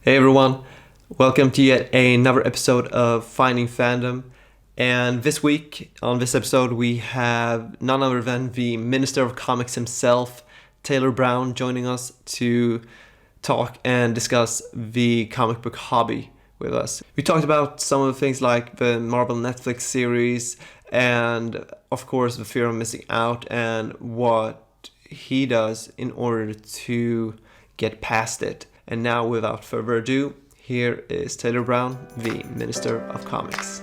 Hey everyone, welcome to yet another episode of Finding Fandom. And this week, on this episode, we have none other than the Minister of Comics himself, Taylor Brown, joining us to talk and discuss the comic book hobby with us. We talked about some of the things like the Marvel Netflix series and, of course, the fear of missing out and what he does in order to get past it. And now, without further ado, here is Taylor Brown, the Minister of Comics.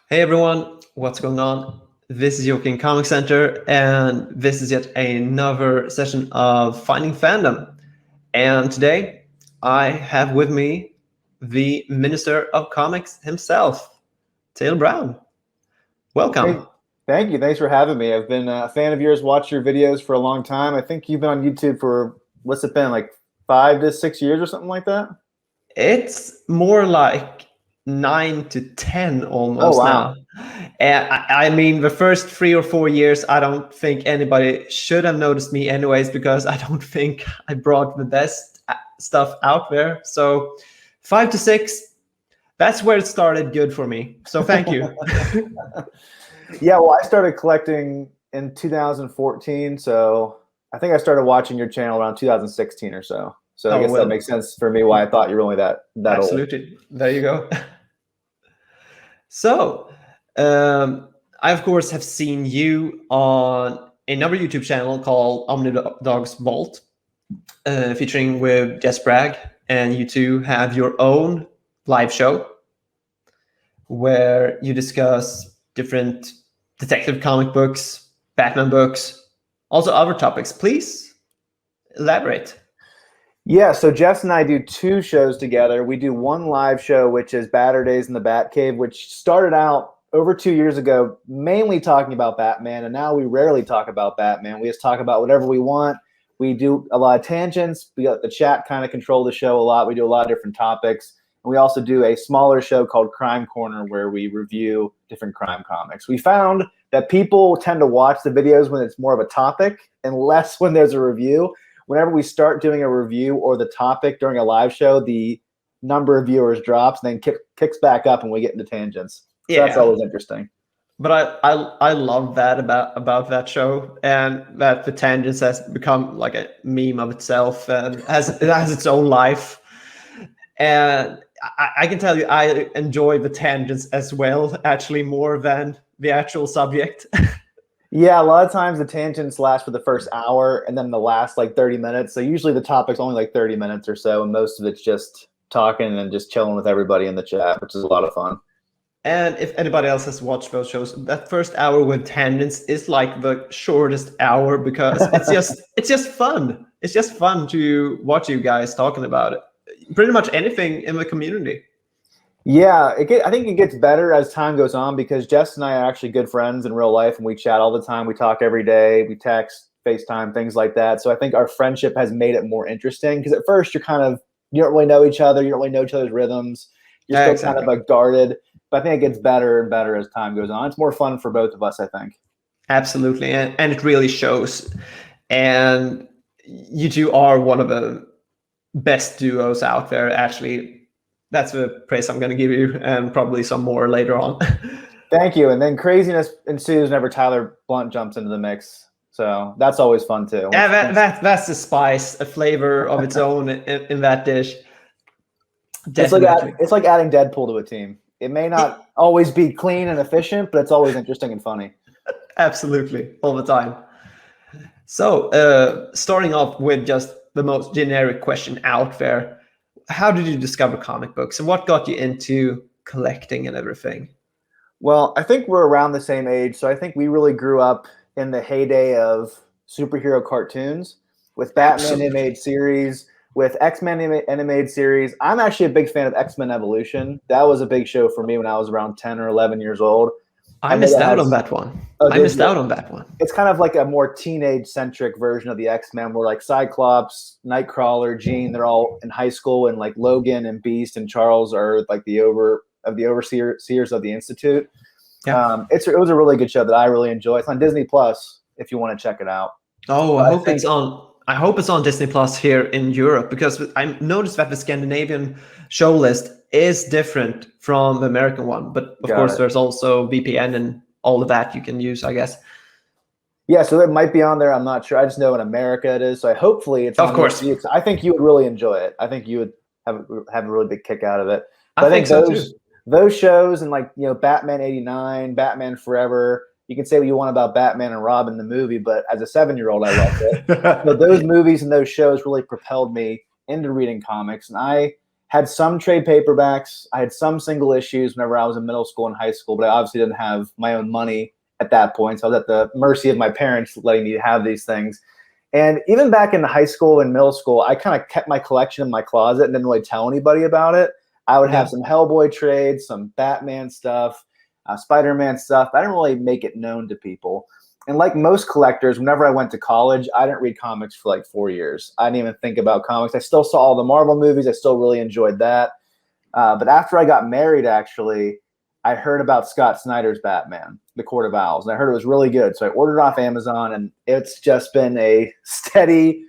Hey everyone, what's going on? This is Joking Comic Center, and this is yet another session of Finding Fandom. And today, I have with me the Minister of Comics himself, Taylor Brown. Welcome. Hey, thank you. Thanks for having me. I've been a fan of yours, watched your videos for a long time. I think you've been on YouTube for, what's it been, like 5 to 6 years or something like that? It's more like 9 to 10 almost. Oh, wow. Now. And I mean, the first 3 or 4 years, I don't think anybody should have noticed me anyways, because I don't think I brought the best stuff out there. So 5 to 6, that's where it started good for me. So thank you. Yeah, well, I started collecting in 2014. So I think I started watching your channel around 2016 or so. So I guess that makes sense for me why I thought you were only that absolutely old. There you go. So I, of course, have seen you on another YouTube channel called Omnidog's Vault, featuring with Jess Bragg, and you two have your own live show where you discuss different detective comic books, Batman books, also other topics. Please elaborate. Yeah, so Jess and I do 2 shows together. We do one live show, which is Batter Days in the Batcave, which started out over 2 years ago, mainly talking about Batman, and now we rarely talk about Batman. We just talk about whatever we want. We do a lot of tangents. We let the chat kind of control the show a lot. We do a lot of different topics. And we also do a smaller show called Crime Corner where we review different crime comics. We found that people tend to watch the videos when it's more of a topic and less when there's a review. Whenever we start doing a review or the topic during a live show, the number of viewers drops and then kicks back up and we get into tangents. So that's always interesting. But I love that about that show, and that the tangents has become like a meme of itself and it has its own life. And I can tell you, I enjoy the tangents as well, actually more than the actual subject. Yeah, a lot of times the tangents last for the first hour and then the last like 30 minutes. So usually the topic's only like 30 minutes or so, and most of it's just talking and just chilling with everybody in the chat, which is a lot of fun. And if anybody else has watched those shows, that first hour with tangents is like the shortest hour because it's just fun. It's just fun to watch you guys talking about it. Pretty much anything in the community. Yeah, I think it gets better as time goes on because Jess and I are actually good friends in real life, and we chat all the time. We talk every day. We text, FaceTime, things like that. So I think our friendship has made it more interesting because at first you don't really know each other. You don't really know each other's rhythms. You're still exactly. kind of like guarded. But I think it gets better and better as time goes on. It's more fun for both of us, I think. Absolutely, and it really shows. And you two are one of the best duos out there, actually. That's the praise I'm going to give you, and probably some more later on. Thank you. And then craziness ensues whenever Tyler Blunt jumps into the mix. So that's always fun too. Yeah, that's the spice, a flavor of its own in that dish. Definitely. It's like adding Deadpool to a team. It may not always be clean and efficient, but it's always interesting and funny. Absolutely, all the time. So, starting off with just the most generic question out there, how did you discover comic books and what got you into collecting and everything? Well, I think we're around the same age. So I think we really grew up in the heyday of superhero cartoons with Batman animated series, with X-Men animated series. I'm actually a big fan of X-Men Evolution. That was a big show for me when I was around 10 or 11 years old. I missed out on that one. I missed out on that one. It's kind of like a more teenage-centric version of the X-Men where like Cyclops, Nightcrawler, Jean, they're all in high school, and like Logan and Beast and Charles are like the the overseers of the Institute. Yeah. It was a really good show that I really enjoy. It's on Disney Plus if you want to check it out. Oh, But I I hope think, it's on. I hope it's on Disney Plus here in Europe, because I noticed that the Scandinavian show list is different from the American one. But of got course, it. there's also VPN and all of that you can use, I guess. Yeah, so it might be on there. I'm not sure. I just know in America it is. So hopefully it's Of on there course, for you. I think you would really enjoy it. I think you would have a really big kick out of it. I So I think think so too. those shows and like Batman '89, Batman Forever. You can say what you want about Batman and Robin the movie, but as a 7-year-old, I loved it. So those movies and those shows really propelled me into reading comics, and I had some trade paperbacks. I had some single issues whenever I was in middle school and high school, but I obviously didn't have my own money at that point. So I was at the mercy of my parents letting me have these things. And even back in high school and middle school, I kind of kept my collection in my closet and didn't really tell anybody about it. I would have Yeah. some Hellboy trades, some Batman stuff, Spider-Man stuff. I didn't really make it known to people. And like most collectors, whenever I went to college, I didn't read comics for like 4 years. I didn't even think about comics. I still saw all the Marvel movies. I still really enjoyed that. But after I got married, actually, I heard about Scott Snyder's Batman, The Court of Owls, and I heard it was really good. So I ordered it off Amazon, and it's just been a steady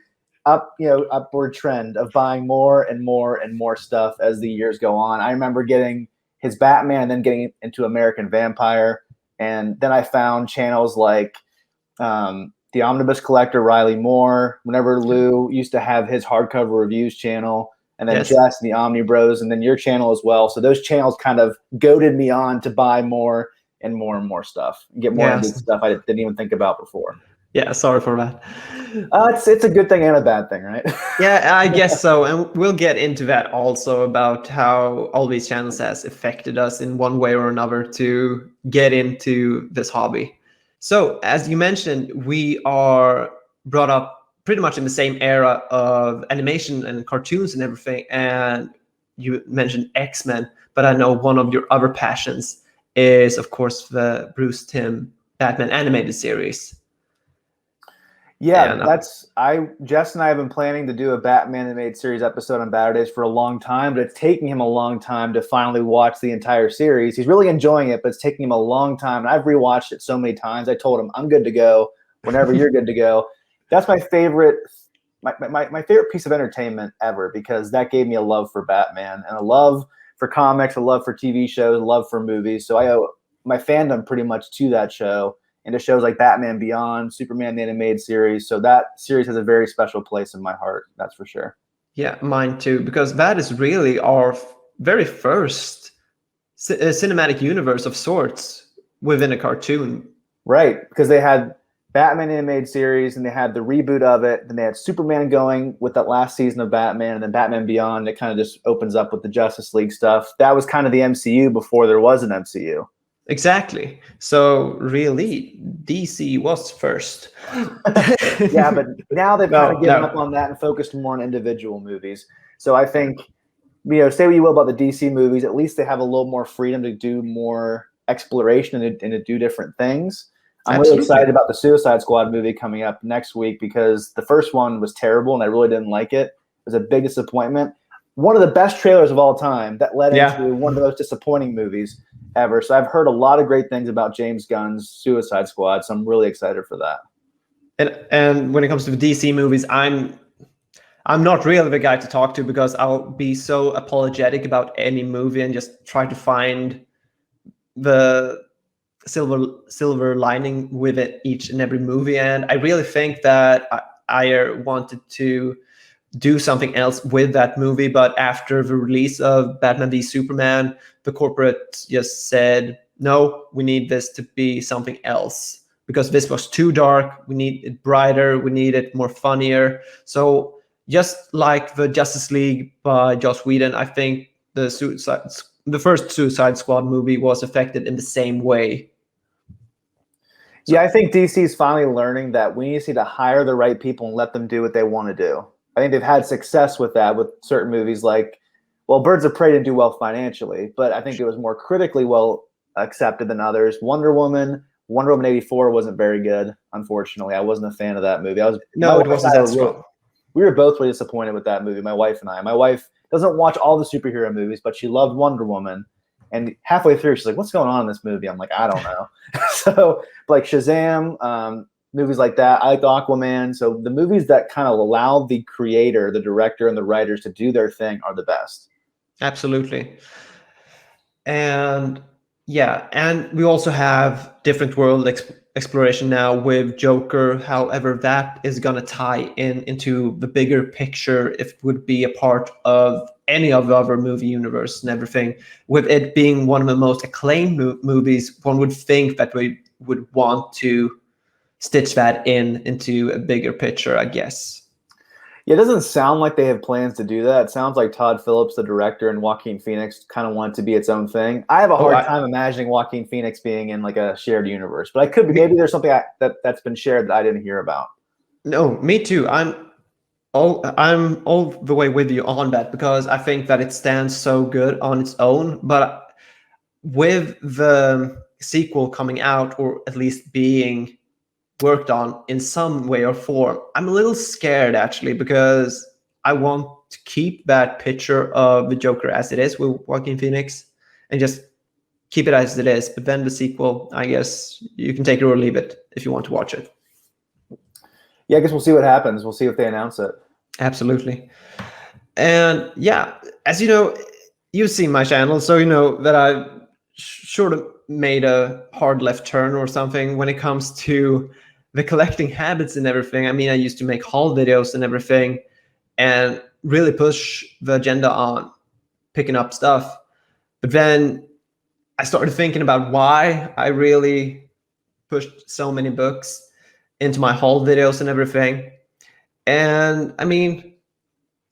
upward trend of buying more and more and more stuff as the years go on. I remember getting his Batman and then getting into American Vampire. And then I found channels like the Omnibus Collector, Riley Moore, whenever Lou used to have his hardcover reviews channel, and then Yes. Jess and the Omni Bros, and then your channel as well. So those channels kind of goaded me on to buy more and more and more stuff and get more into Yes. stuff I didn't even think about before. Yeah. Sorry for that. It's a good thing and a bad thing, right? Yeah, I guess so. And we'll get into that also, about how all these channels has affected us in one way or another to get into this hobby. So, as you mentioned, we are brought up pretty much in the same era of animation and cartoons and everything. And you mentioned X-Men, but I know one of your other passions is, of course, the Bruce Timm Batman animated series. Yeah, And Jess and I have been planning to do a Batman animated series episode on Saturdays for a long time, but it's taking him a long time to finally watch the entire series. He's really enjoying it, but it's taking him a long time. And I've rewatched it so many times. I told him I'm good to go whenever you're good to go. That's my favorite my favorite piece of entertainment ever, because that gave me a love for Batman and a love for comics, a love for TV shows, a love for movies. So I owe my fandom pretty much to that show, and to shows like Batman Beyond, Superman the Animated Series. So that series has a very special place in my heart, that's for sure. yeah, mine too, because that is really our very first cinematic universe of sorts within a cartoon. Right, because they had Batman Animated Series, and they had the reboot of it. Then they had Superman going with that last season of Batman, and then Batman Beyond. It kind of just opens up with the Justice League stuff. That was kind of the MCU before there was an MCU. Exactly. So really, DC was first. Yeah, but now they've kind of given No. up on that and focused more on individual movies. So I think, say what you will about the DC movies, at least they have a little more freedom to do more exploration and to do different things. I'm really excited about the Suicide Squad movie coming up next week, because the first one was terrible and I really didn't like it. It was a big disappointment. One of the best trailers of all time that led into one of the most disappointing movies ever. So I've heard a lot of great things about James Gunn's Suicide Squad, so I'm really excited for that. And when it comes to the DC movies, I'm not really the guy to talk to, because I'll be so apologetic about any movie and just try to find the silver lining with it each and every movie. And I really think that I wanted to do something else with that movie, but after the release of Batman v Superman, the corporate just said, no, we need this to be something else, because this was too dark. We need it brighter. We need it more funnier. So just like the Justice League by Joss Whedon, I think the first Suicide Squad movie was affected in the same way. Yeah, I think DC is finally learning that we need to hire the right people and let them do what they want to do. I think they've had success with that with certain movies like, well, Birds of Prey didn't do well financially, but I think it was more critically well accepted than others. Wonder Woman 84 wasn't very good, unfortunately. I wasn't a fan of that movie. It wasn't that strong. We were both really disappointed with that movie, my wife and I. My wife doesn't watch all the superhero movies, but she loved Wonder Woman. And halfway through, she's like, "What's going on in this movie?" I'm like, "I don't know." So, like Shazam, movies like that. I like Aquaman. So the movies that kind of allow the creator, the director, and the writers to do their thing are the best. Absolutely. And yeah, and we also have different world exploration now with Joker. However, that is gonna tie into the bigger picture if it would be a part of any of the other movie universe and everything. With it being one of the most acclaimed movies, one would think that we would want to stitch that into a bigger picture, I guess. Yeah, it doesn't sound like they have plans to do that. It sounds like Todd Phillips, the director, and Joaquin Phoenix kind of want it to be its own thing. I have a Oh, hard time imagining Joaquin Phoenix being in like a shared universe, but I could be. Maybe there's something that's been shared that I didn't hear about. no, me too. I'm all the way with you on that because I think that it stands so good on its own. But with the sequel coming out, or at least being worked on in some way or form, I'm a little scared actually because I want to keep that picture of the Joker as it is with Joaquin Phoenix and just keep it as it is. But then the sequel, I guess you can take it or leave it if you want to watch it. Yeah, I guess we'll see what happens. We'll see if they announce it. Absolutely. And yeah, as you know, you've seen my channel, so you know that I sort of made a hard left turn or something when it comes to the collecting habits and everything. I mean, I used to make haul videos and everything and really push the agenda on picking up stuff. But then I started thinking about why I really pushed so many books into my haul videos and everything. And I mean,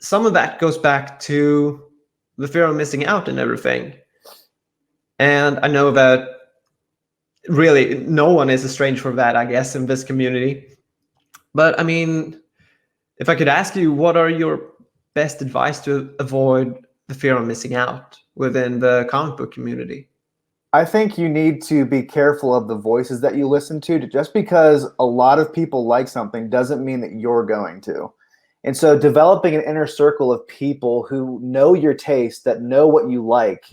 some of that goes back to the fear of missing out and everything. And I know that really no one is a stranger for that, I guess, in this community. But I mean, if I could ask you, what are your best advice to avoid the fear of missing out within the comic book community? I think you need to be careful of the voices that you listen to. Just because a lot of people like something doesn't mean that you're going to. And so developing an inner circle of people who know your taste, that know what you like,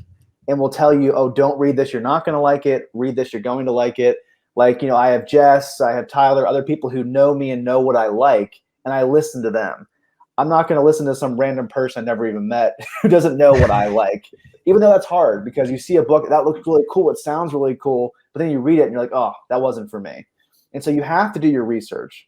and will tell you, "Oh, don't read this, you're not going to like it. Read this, you're going to like it." Like, I have Jess, I have Tyler, other people who know me and know what I like, and I listen to them. I'm not going to listen to some random person I never even met who doesn't know what I like. Even though that's hard because you see a book that looks really cool, it sounds really cool, but then you read it and you're like, "Oh, that wasn't for me." And so you have to do your research.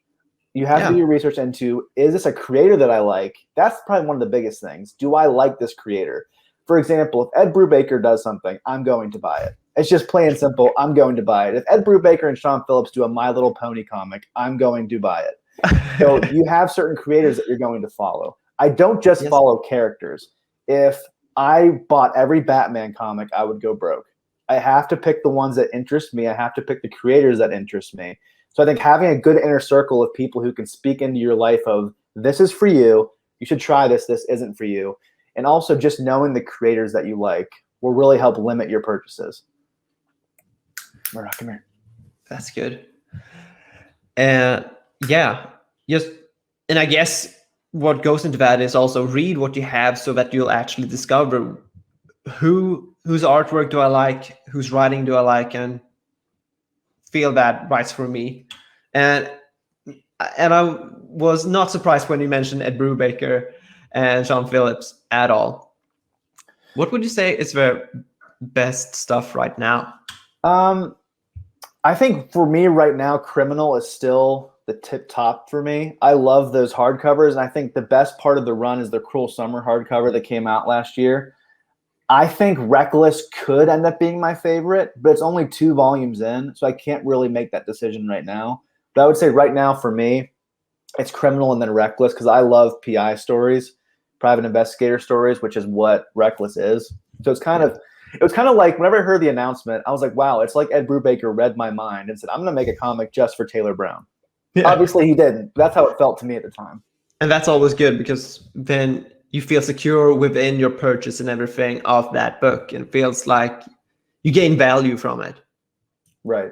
You have to do your research into, is this a creator that I like? That's probably one of the biggest things. Do I like this creator? For example, if Ed Brubaker does something, I'm going to buy it. It's just plain and simple. I'm going to buy it. If Ed Brubaker and Sean Phillips do a My Little Pony comic, I'm going to buy it. So you have certain creators that you're going to follow. I don't just follow characters. If I bought every Batman comic, I would go broke. I have to pick the ones that interest me. I have to pick the creators that interest me. So I think having a good inner circle of people who can speak into your life of, this is for you, you should try this, this isn't for you. And also just knowing the creators that you like will really help limit your purchases. Murdoch, come here. That's good. And yeah, just, and I guess what goes into that is also read what you have so that you'll actually discover whose artwork do I like, whose writing do I like, and feel that writes for me. And I was not surprised when you mentioned Ed Brubaker and Sean Phillips at all. What would you say is their best stuff right now? I think for me right now, Criminal is still the tip top for me. I love those hardcovers, and I think the best part of the run is the Cruel Summer hardcover that came out last year. I think Reckless could end up being my favorite, but it's only 2 volumes in, so I can't really make that decision right now. But I would say right now for me, it's Criminal and then Reckless, because I love PI stories, private investigator stories, which is what Reckless is. So it was kind of like whenever I heard the announcement, I was like, wow, it's like Ed Brubaker read my mind and said, I'm going to make a comic just for Taylor Brown. Yeah. Obviously he didn't. But that's how it felt to me at the time. And that's always good because then you feel secure within your purchase and everything of that book, and it feels like you gain value from it. Right.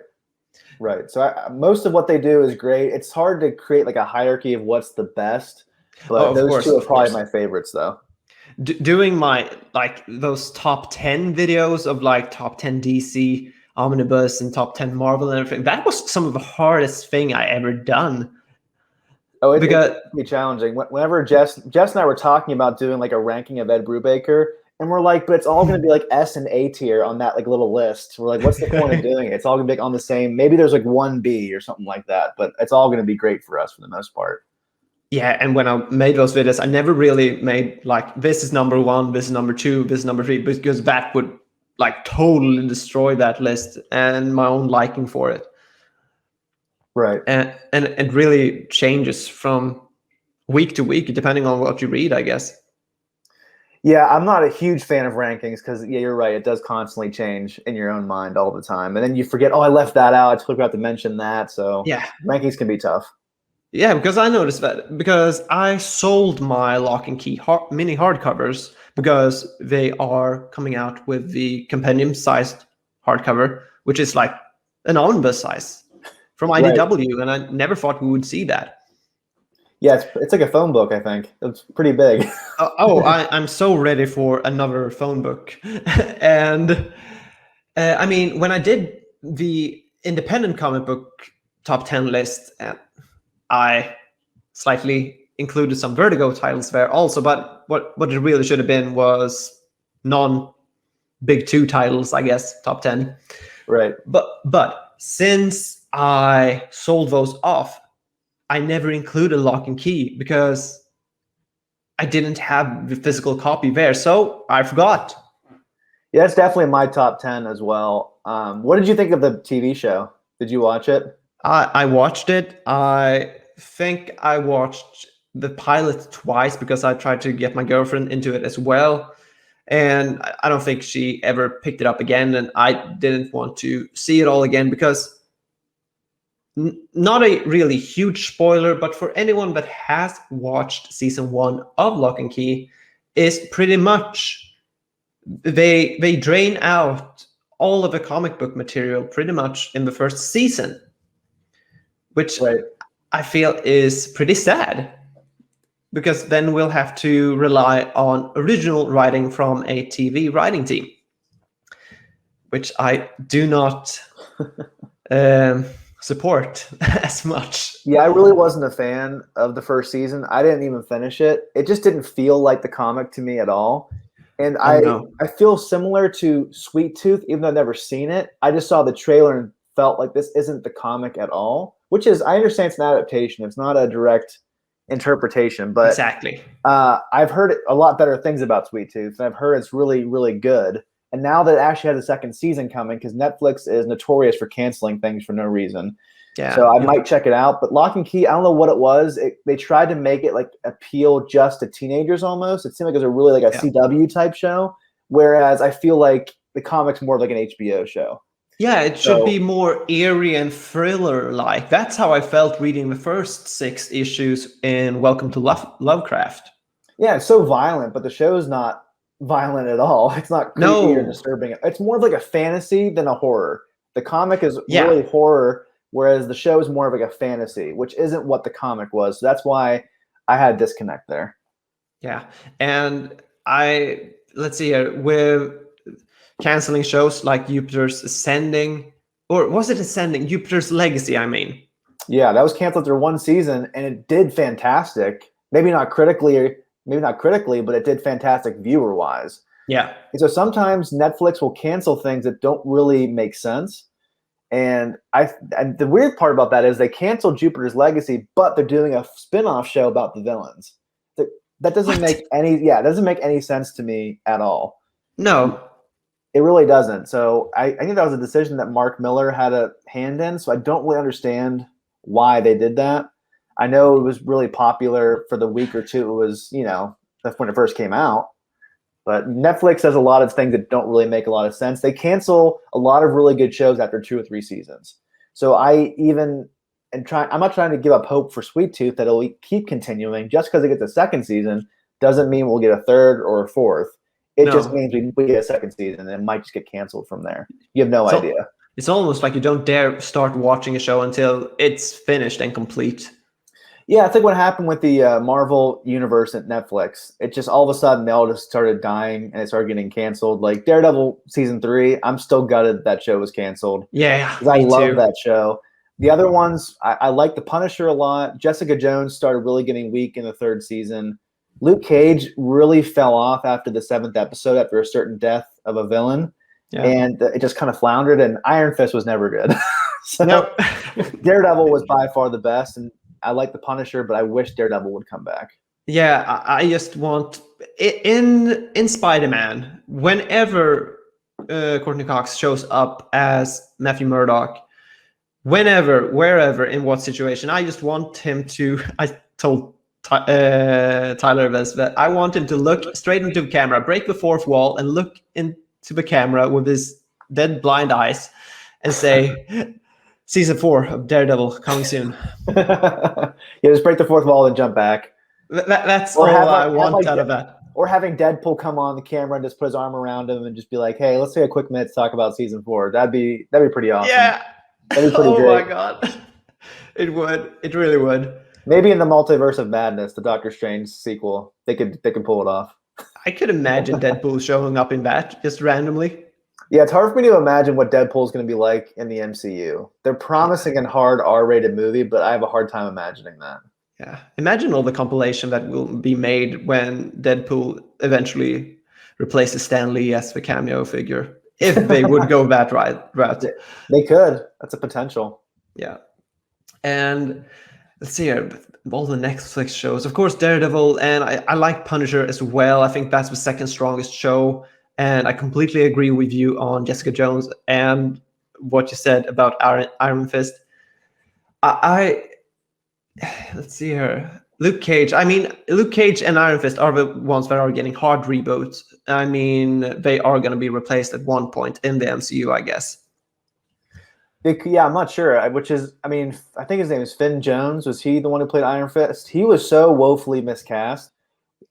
Right. So most of what they do is great. It's hard to create like a hierarchy of what's the best, but those 2 are probably my favorites though. doing my like those top 10 videos of like top 10 DC omnibus and top 10 Marvel and everything. That was some of the hardest thing I ever done. Oh, it Because can be challenging. Whenever Jess and I were talking about doing like a ranking of Ed Brubaker, and we're like, but it's all going to be like S and A tier on that like little list. We're like, what's the point of doing it? It's all going to be like on the same. Maybe there's like 1B or something like that, but it's all going to be great for us for the most part. yeah, and when I made those videos, I never really made like this is number 1, this is number 2, this is number 3, because that would like totally destroy that list and my own liking for it. Right. And it really changes from week to week depending on what you read, I guess. Yeah, I'm not a huge fan of rankings because, yeah, you're right. It does constantly change in your own mind all the time. And then you forget, oh, I left that out. I totally forgot to mention that. So Yeah. rankings can be tough. Yeah, because I noticed that because I sold my Lock and Key mini hardcovers because they are coming out with the compendium-sized hardcover, which is like an omnibus size from IDW, and I never thought we would see that. Yeah, it's like a phone book, I think. It's pretty big. I'm so ready for another phone book. And I mean, when I did the independent comic book top 10 list, I slightly included some Vertigo titles there also, but what it really should have been was non-big 2 titles, I guess, top 10. Right. But since I sold those off, I never included Lock and Key because I didn't have the physical copy there, so I forgot. Yeah, it's definitely my top 10 as well. What did you think of the TV show? Did you watch it? I watched it. I think I watched the pilot twice because I tried to get my girlfriend into it as well. And I don't think she ever picked it up again. And I didn't want to see it all again because not a really huge spoiler, but for anyone that has watched season 1 of Lock and Key, is pretty much they drain out all of the comic book material pretty much in the first season, which I feel is pretty sad because then we'll have to rely on original writing from a TV writing team, which I do not support as much. Yeah, I really wasn't a fan of the first season. I didn't even finish it. It just didn't feel like the comic to me at all. And I feel similar to Sweet Tooth, even though I've never seen it. I just saw the trailer and felt like this isn't the comic at all, which is, I understand it's an adaptation. It's not a direct interpretation, but exactly. I've heard a lot better things about Sweet Tooth, and I've heard it's really, really good. And now that it actually has a second season coming, because Netflix is notorious for canceling things for no reason. Yeah. So I might check it out. But Lock and Key, I don't know what it was. They tried to make it like appeal just to teenagers almost. It seemed like it was a really like a CW type show, whereas I feel like the comic's more like an HBO show. Yeah, it should be more eerie and thriller-like. That's how I felt reading the first 6 issues in Welcome to Lovecraft. Yeah, it's so violent, but the show's not violent at all. It's not creepy or disturbing. It's more of like a fantasy than a horror. The comic is really horror, whereas the show is more of like a fantasy, which isn't what the comic was. So that's why I had a disconnect there. Yeah, and let's see here, with canceling shows like Jupiter's Ascending, or was it Ascending? Jupiter's Legacy, I mean. Yeah, that was canceled after 1 season, and it did fantastic. Maybe not critically, but it did fantastic viewer-wise. Yeah. And so sometimes Netflix will cancel things that don't really make sense. And the weird part about that is they canceled Jupiter's Legacy, but they're doing a spin-off show about the villains. That doesn't make any sense to me at all. No. It really doesn't. So I think that was a decision that Mark Miller had a hand in. So I don't really understand why they did that. I know it was really popular for the week or two. It was, that's when it first came out. But Netflix does a lot of things that don't really make a lot of sense. They cancel a lot of really good shows after 2 or 3 seasons. So I'm not trying to give up hope for Sweet Tooth that it'll keep continuing. Just because it gets a second season doesn't mean we'll get a third or a fourth. It just means we get a second season and it might just get canceled from there. You have no idea. It's almost like you don't dare start watching a show until it's finished and complete. Yeah, it's like what happened with the Marvel universe at Netflix. It just all of a sudden they all just started dying and it started getting canceled. Like Daredevil season 3, I'm still gutted that show was canceled Yeah, because I me love too. that show. The other ones, I like The Punisher a lot. Jessica Jones started really getting weak in the 3rd season. Luke Cage really fell off after the 7th episode after a certain death of a villain, Yeah. and it just kind of floundered. And Iron Fist was never good. So No. Daredevil was by far the best, and I like The Punisher, but I wish Daredevil would come back. Yeah, I just want in Spider-Man, whenever Courtney Cox shows up as Matthew Murdock, whenever, wherever, in what situation, I just want him to. I told Tyler this, that I want him to look straight into the camera, break the fourth wall, and look into the camera with his dead blind eyes, and say, "Season 4 of Daredevil coming soon." Yeah, just break the fourth wall and jump back, That's or all have I have want like out of that. or having Deadpool come on the camera and just put his arm around him and just be like, "Hey, let's take a quick minute to talk about season 4." That'd be pretty awesome. Yeah. That'd be pretty Oh my great. god. It would. It really would. Maybe in the Multiverse of Madness, the Doctor Strange sequel, they could pull it off. I could imagine Deadpool showing up in that just randomly. Yeah, it's hard for me to imagine what Deadpool is going to be like in the MCU. They're promising a hard R-rated movie, but I have a hard time imagining that. Yeah. Imagine all the compilation that will be made when Deadpool eventually replaces Stan Lee as the cameo figure. If they would go that route. They could. That's a potential. Yeah. And let's see here. All the Netflix shows. Of course, Daredevil, and I like Punisher as well. I think that's the second strongest show. And I completely agree with you on Jessica Jones and what you said about Iron Fist. I let's see here. Luke Cage. I mean, Luke Cage and Iron Fist are the ones that are getting hard reboots. I mean, they are going to be replaced at one point in the MCU, I guess. Yeah, I'm not sure. I mean, I think his name is Finn Jones. Was he the one who played Iron Fist? He was so woefully miscast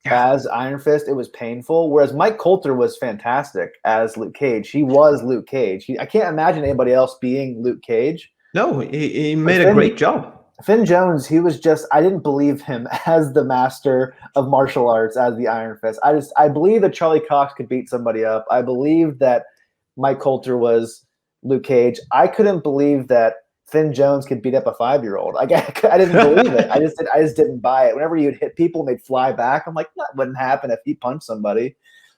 as Iron Fist. It was painful. Whereas Mike Coulter was fantastic as Luke Cage. He was Luke Cage. I can't imagine anybody else being Luke Cage. No, he made a great job. Finn Jones, he was just, I didn't believe him as the master of martial arts, as the Iron Fist. I believe that Charlie Cox could beat somebody up. I believe that Mike Coulter was Luke Cage. I couldn't believe that Finn Jones could beat up a 5-year-old. I didn't believe it. I just didn't buy it. Whenever you'd hit people and they'd fly back, I'm like, that wouldn't happen if he punched somebody.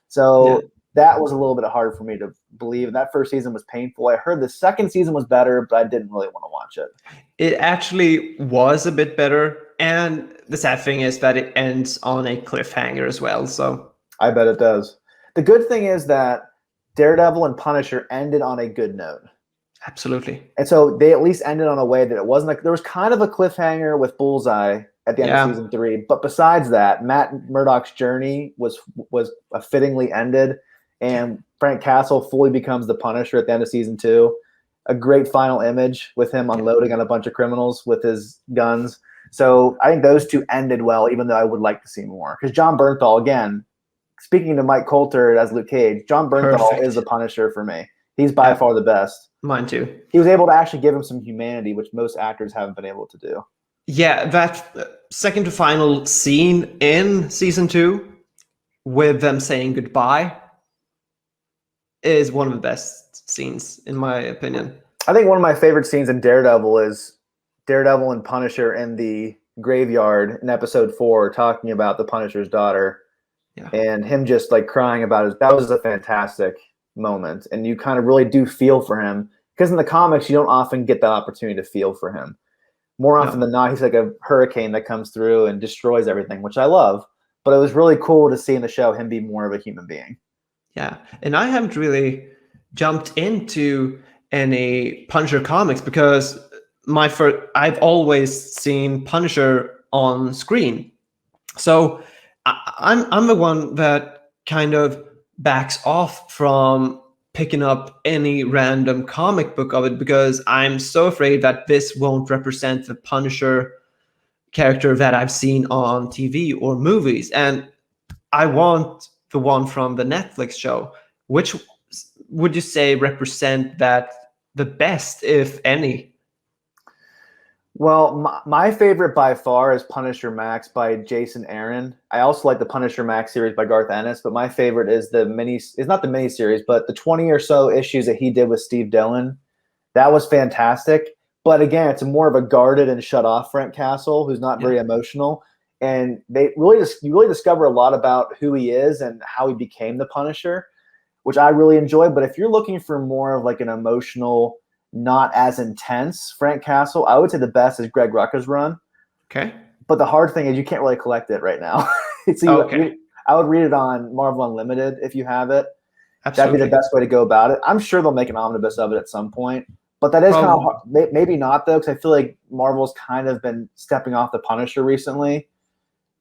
So that was a little bit hard for me to believe. And that first season was painful. I heard the second season was better, but I didn't really want to watch it. It actually was a bit better. And the sad thing is that it ends on a cliffhanger as well. So I bet it does. The good thing is that Daredevil and Punisher ended on a good note. Absolutely. And so they at least ended on a way that it wasn't like there was kind of a cliffhanger with Bullseye at the end of season 3. But besides that, Matt Murdock's journey was fittingly ended. And Frank Castle fully becomes the Punisher at the end of season 2. A great final image with him unloading on a bunch of criminals with his guns. So I think those two ended well, even though I would like to see more. Because John Bernthal, again, speaking to Mike Coulter as Luke Cage, John Bernthal is the Punisher for me. He's by far the best. Mine too. He was able to actually give him some humanity, which most actors haven't been able to do. Yeah, that second to final scene in season 2 with them saying goodbye is one of the best scenes, in my opinion. I think one of my favorite scenes in Daredevil is Daredevil and Punisher in the graveyard in episode 4 talking about the Punisher's daughter. Yeah. And him just like crying about it. That was a fantastic moment. And you kind of really do feel for him. Because in the comics, you don't often get the opportunity to feel for him. More often than not, he's like a hurricane that comes through and destroys everything, which I love. But it was really cool to see in the show him be more of a human being. Yeah. And I haven't really jumped into any Punisher comics because I've always seen Punisher on screen. So I'm the one that kind of backs off from picking up any random comic book of it because I'm so afraid that this won't represent the Punisher character that I've seen on TV or movies. And I want the one from the Netflix show. Which would you say represent that the best, if any? Well, my favorite by far is Punisher Max by Jason Aaron. I also like the Punisher Max series by Garth Ennis, but my favorite is it's not the mini series, but the 20 or so issues that he did with Steve Dillon. That was fantastic. But again, it's more of a guarded and shut off Frank Castle who's not Yeah. very emotional. And you really discover a lot about who he is and how he became the Punisher, which I really enjoy. But if you're looking for more of like an emotional, not as intense Frank Castle, I would say the best is Greg Rucka's run. Okay. But the hard thing is you can't really collect it right now. Okay. I would read it on Marvel Unlimited if you have it. That'd be the Absolutely. best way to go about it. I'm sure they'll make an omnibus of it at some point, but that is kind of Probably. hard. Maybe not though, because I feel like Marvel's kind of been stepping off the Punisher recently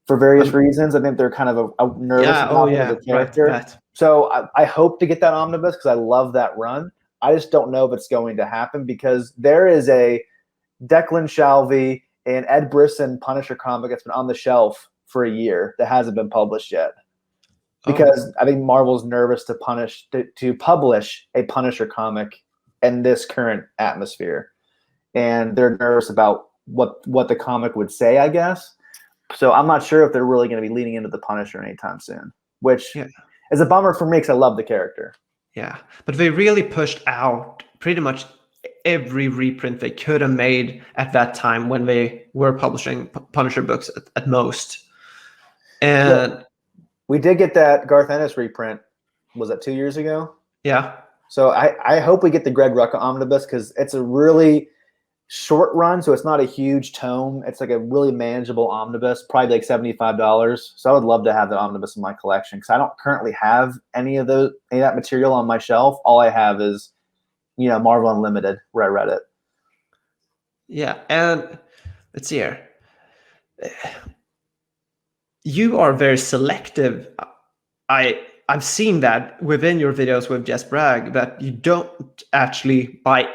for various Um, reasons. I think they're kind of nervous yeah. Oh, about him as yeah. a Right. character. That. So I hope to get that omnibus because I love that run. I just don't know if it's going to happen because there is a Declan Shalvey and Ed Brisson Punisher comic that's been on the shelf for a year that hasn't been published yet Oh. because I think Marvel's nervous to publish a Punisher comic in this current atmosphere, and they're nervous about what the comic would say, I guess. So I'm not sure if they're really going to be leaning into the Punisher anytime soon, which Yeah. is a bummer for me because I love the character. Yeah. But they really pushed out pretty much every reprint they could have made at that time when they were publishing Punisher books at most. Yeah, And we did get that Garth Ennis reprint. Was that 2 years ago? yeah. So I hope we get the Greg Rucka omnibus because it's a really short run, so it's not a huge tome. It's like a really manageable omnibus, probably like $75. So I would love to have that omnibus in my collection because I don't currently have any of that material on my shelf. All I have is, Marvel Unlimited where I read it. Yeah. And let's see here. You are very selective. I've seen that within your videos with Just Bragg that you don't actually buy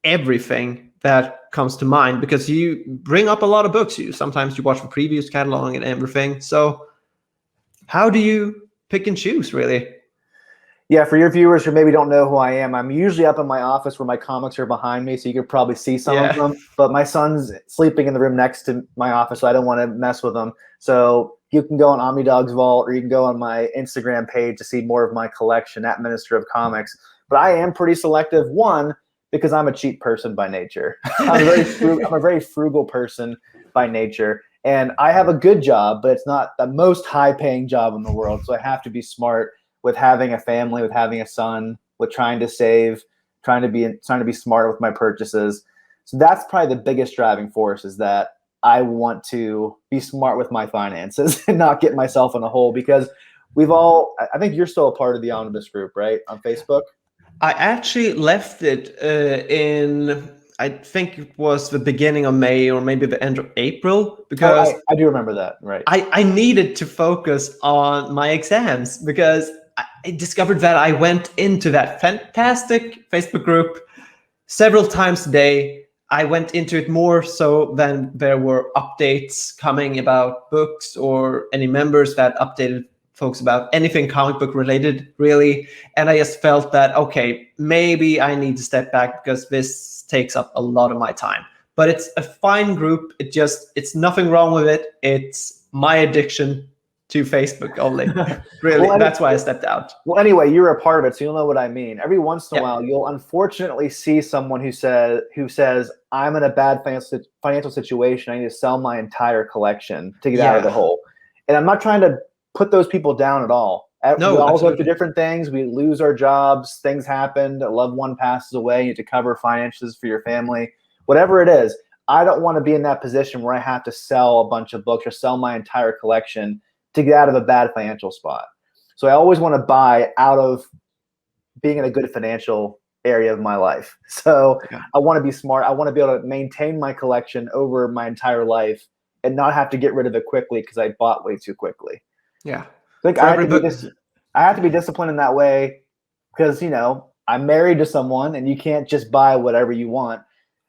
everything that comes to mind because you bring up a lot of books. Sometimes you watch the previous catalog and everything. So how do you pick and choose, really? Yeah, for your viewers who maybe don't know who I am, I'm usually up in my office where my comics are behind me, so you could probably see some of Yeah. them. But my son's sleeping in the room next to my office, so I don't want to mess with him. So you can go on Omnidog's Vault, or you can go on my Instagram page to see more of my collection at Minister of Comics. But I am pretty selective. One, because I'm a cheap person by nature. I'm a very frugal person by nature, and I have a good job, but it's not the most high-paying job in the world. So I have to be smart with having a family, with having a son, with trying to save, trying to be smart with my purchases. So that's probably the biggest driving force is that I want to be smart with my finances and not get myself in a hole because I think you're still a part of the Omnibus group, right? On Facebook. I actually left it I think it was the beginning of May or maybe the end of April Oh, because I do remember that. Right. I needed to focus on my exams because I discovered that I went into that fantastic Facebook group several times a day. I went into it more so than there were updates coming about books or any members that updated folks about anything comic book related, really. And I just felt that, okay, maybe I need to step back because this takes up a lot of my time. But it's a fine group. It's nothing wrong with it. It's my addiction to Facebook only. Really, Well, that's why I stepped out. Well, anyway, you're a part of it, so you'll know what I mean. Every once in a Yeah. while, you'll unfortunately see someone who says, "I'm in a bad financial situation. I need to sell my entire collection to get out of the Yeah. hole." And I'm not trying to put those people down at all. We No, all go through absolutely. different things. We lose our jobs. Things happen. A loved one passes away. You need to cover finances for your family. Whatever it is, I don't want to be in that position where I have to sell a bunch of books or sell my entire collection to get out of a bad financial spot. So I always want to buy out of being in a good financial area of my life. So Yeah. I want to be smart. I want to be able to maintain my collection over my entire life and not have to get rid of it quickly because I bought way too quickly. Yeah. Like For every book. I have to be disciplined in that way because I'm married to someone and you can't just buy whatever you want. Of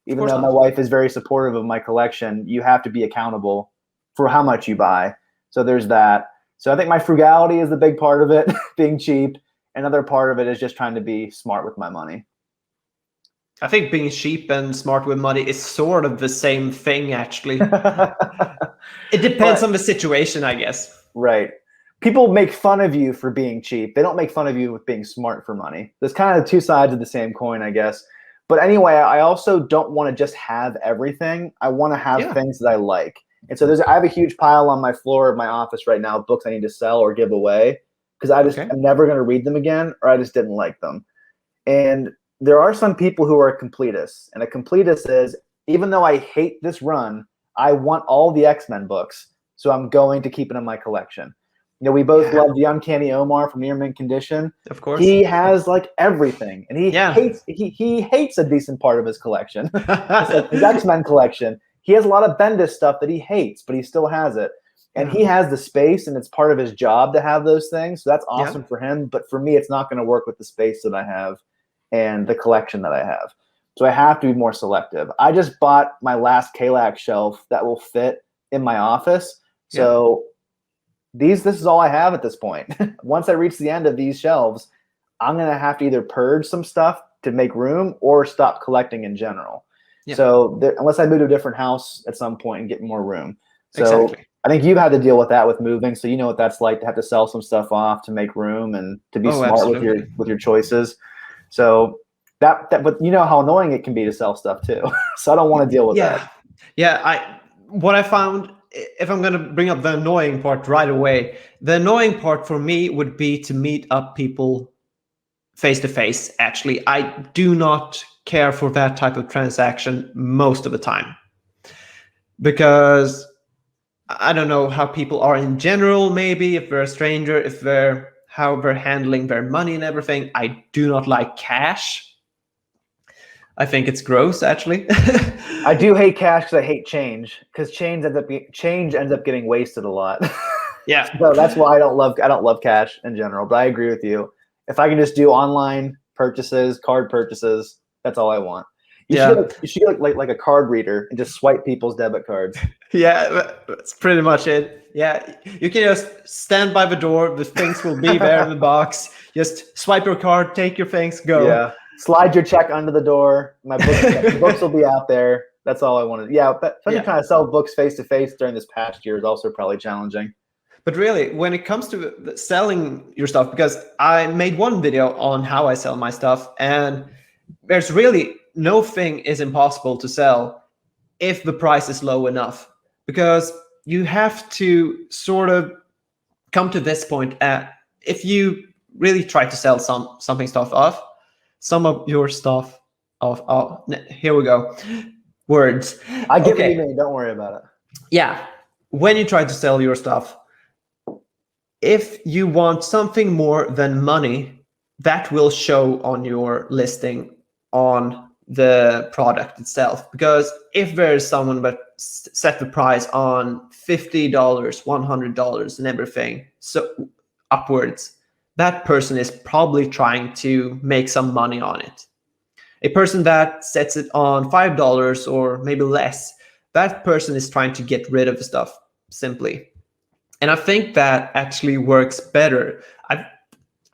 Even course though my not. wife is very supportive of my collection, you have to be accountable for how much you buy. So there's that. So I think my frugality is the big part of it, being cheap. Another part of it is just trying to be smart with my money. I think being cheap and smart with money is sort of the same thing, actually. It depends on the situation, I guess. Right. People make fun of you for being cheap. They don't make fun of you with being smart for money. There's kind of two sides of the same coin, I guess. But anyway, I also don't want to just have everything. I want to have things that I like. And so I have a huge pile on my floor of my office right now, books I need to sell or give away because I'm never going to read them again, or I just didn't like them. And there are some people who are completists, and a completist is, even though I hate this run, I want all the X-Men books, so I'm going to keep it in my collection. You know, we both love the Uncanny Omar from Near Mint Condition. Of course. He has like everything, and he hates a decent part of his collection. His X-Men collection. He has a lot of Bendis stuff that he hates, but he still has it. And he has the space, and it's part of his job to have those things. So that's awesome for him. But for me, it's not going to work with the space that I have and the collection that I have. So I have to be more selective. I just bought my last Kalak shelf that will fit in my office. So this is all I have at this point. Once I reach the end of these shelves, I'm going to have to either purge some stuff to make room or stop collecting in general. So unless I move to a different house at some point and get more room. So I think you've had to deal with that with moving. So you know what that's like to have to sell some stuff off to make room and to be smart with your choices. So but you know how annoying it can be to sell stuff too. So I don't want to deal with that. Yeah, what I found, if I'm going to bring up the annoying part right away, the annoying part for me would be to meet up people face to face. Actually, I do not care for that type of transaction most of the time, because I don't know how people are in general. Maybe if they're a stranger, how they're handling their money and everything. I do not like cash. I think it's gross, actually. I do hate cash because I hate change, because change ends up getting wasted a lot. So that's why I don't love cash in general. But I agree with you. If I can just do online purchases, card purchases, that's all I want. You should get like a card reader and just swipe people's debit cards. That's pretty much it. Yeah, you can just stand by the door. The things will be there in the box. Just swipe your card, take your things, go. Yeah, slide your check under the door. My books will be out there. That's all I wanted. Yeah, but trying to sell books face to face during this past year is also probably challenging. But really, when it comes to selling your stuff, because I made one video on how I sell my stuff, and there's really no thing is impossible to sell if the price is low enough, because you have to sort of come to this point if you really try to sell some of your stuff off. Oh, here we go. Words. I get what you mean. Don't worry about it. Yeah. When you try to sell your stuff, if you want something more than money, that will show on your listing on the product itself. Because if there's someone that set the price on $50, $100 and everything, so upwards, that person is probably trying to make some money on it. A person that sets it on $5 or maybe less, that person is trying to get rid of the stuff simply. And I think that actually works better.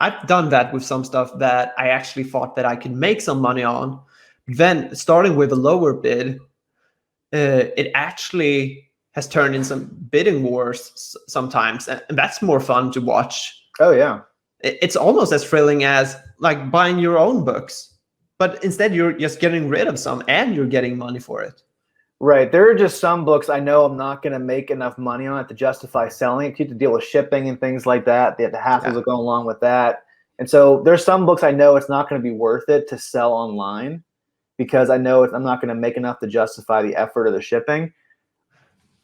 I've done that with some stuff that I actually thought that I could make some money on. Then starting with a lower bid, it actually has turned in some bidding wars sometimes, and that's more fun to watch. Oh yeah, it's almost as thrilling as like buying your own books, but instead you're just getting rid of some and you're getting money for it. Right. There are just some books I know I'm not going to make enough money on it to justify selling it. You have to deal with shipping and things like that. The hassles that go along with that. And so there's some books I know it's not going to be worth it to sell online, because I know I'm not going to make enough to justify the effort of the shipping.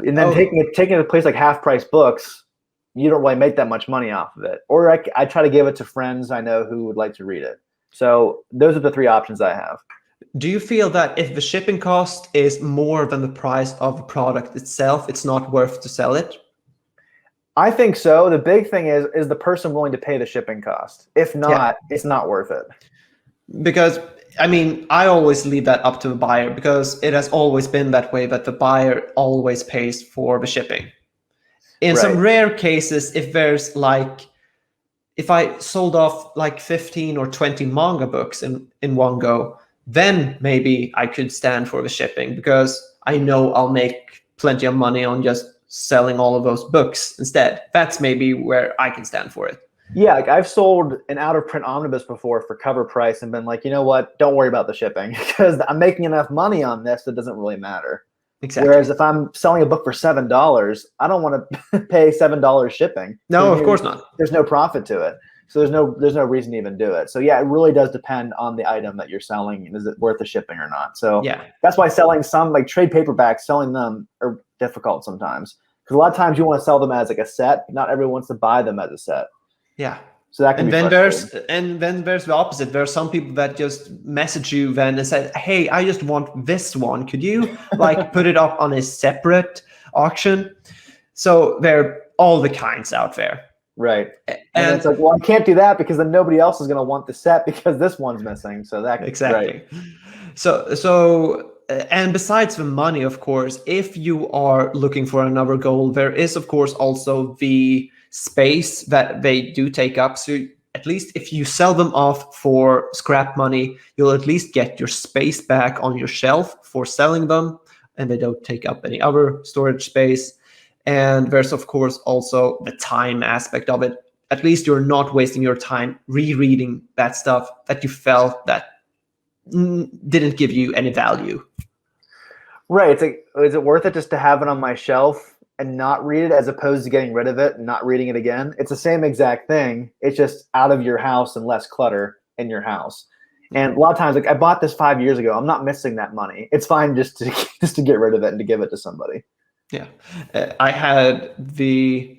And then taking it to a place like Half Price Books, you don't really make that much money off of it. Or I try to give it to friends I know who would like to read it. So those are the three options I have. Do you feel that if the shipping cost is more than the price of the product itself, it's not worth to sell it? I think so. The big thing is the person willing to pay the shipping cost? If not, it's not worth it. Because, I mean, I always leave that up to the buyer, because it has always been that way, that the buyer always pays for the shipping. In some rare cases, if I sold off like 15 or 20 manga books in one go, then maybe I could stand for the shipping, because I know I'll make plenty of money on just selling all of those books instead. That's maybe where I can stand for it. Yeah, like I've sold an out of print omnibus before for cover price and been like, you know what? Don't worry about the shipping because I'm making enough money on this that doesn't really matter. Exactly. Whereas if I'm selling a book for $7, I don't want to pay $7 shipping. No, of course not. There's no profit to it. So there's no reason to even do it. So yeah, it really does depend on the item that you're selling. Is it worth the shipping or not? So Yeah. that's why selling some like trade paperbacks, selling them are difficult sometimes. Because a lot of times you want to sell them as like a set. Not everyone wants to buy them as a set. Yeah. So that can And be then frustrating. there's the opposite. There are some people that just message you then and say, "Hey, I just want this one. Could you like put it up on a separate auction?" So there are all the kinds out there. Right. And it's like, well, I can't do that because then nobody else is going to want the set because this one's missing. So that exactly. Right. So and besides the money, of course, if you are looking for another goal, there is of course also the space that they do take up. So at least if you sell them off for scrap money, you'll at least get your space back on your shelf for selling them, and they don't take up any other storage space. And there's of course also the time aspect of it. At least you're not wasting your time rereading that stuff that you felt that didn't give you any value. Right. It's like, is it worth it just to have it on my shelf and not read it as opposed to getting rid of it and not reading it again? It's the same exact thing. It's just out of your house and less clutter in your house. And a lot of times, like I bought this 5 years ago. I'm not missing that money. It's fine just to get rid of it and to give it to somebody. Yeah. I had the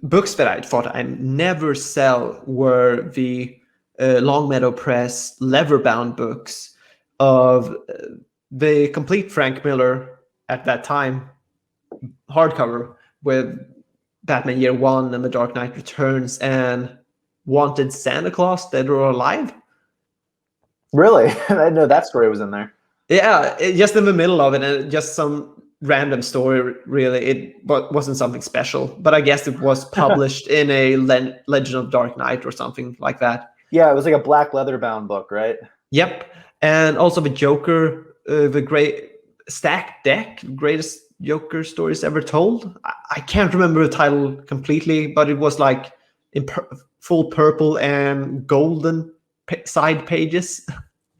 books that I thought I'd never sell were the Longmeadow Press leather-bound books of the complete Frank Miller at that time hardcover with Batman Year One and The Dark Knight Returns and Wanted Santa Claus, Dead or Alive. Really? I didn't know that story was in there. Yeah, just in the middle of it, and just some random story, really. It wasn't something special, but I guess it was published in a Legend of Dark Knight or something like that. Yeah, it was like a black leather-bound book, right? Yep. And also the Joker, the great stacked deck, greatest Joker stories ever told. I can't remember the title completely, but it was like in full purple and golden side pages.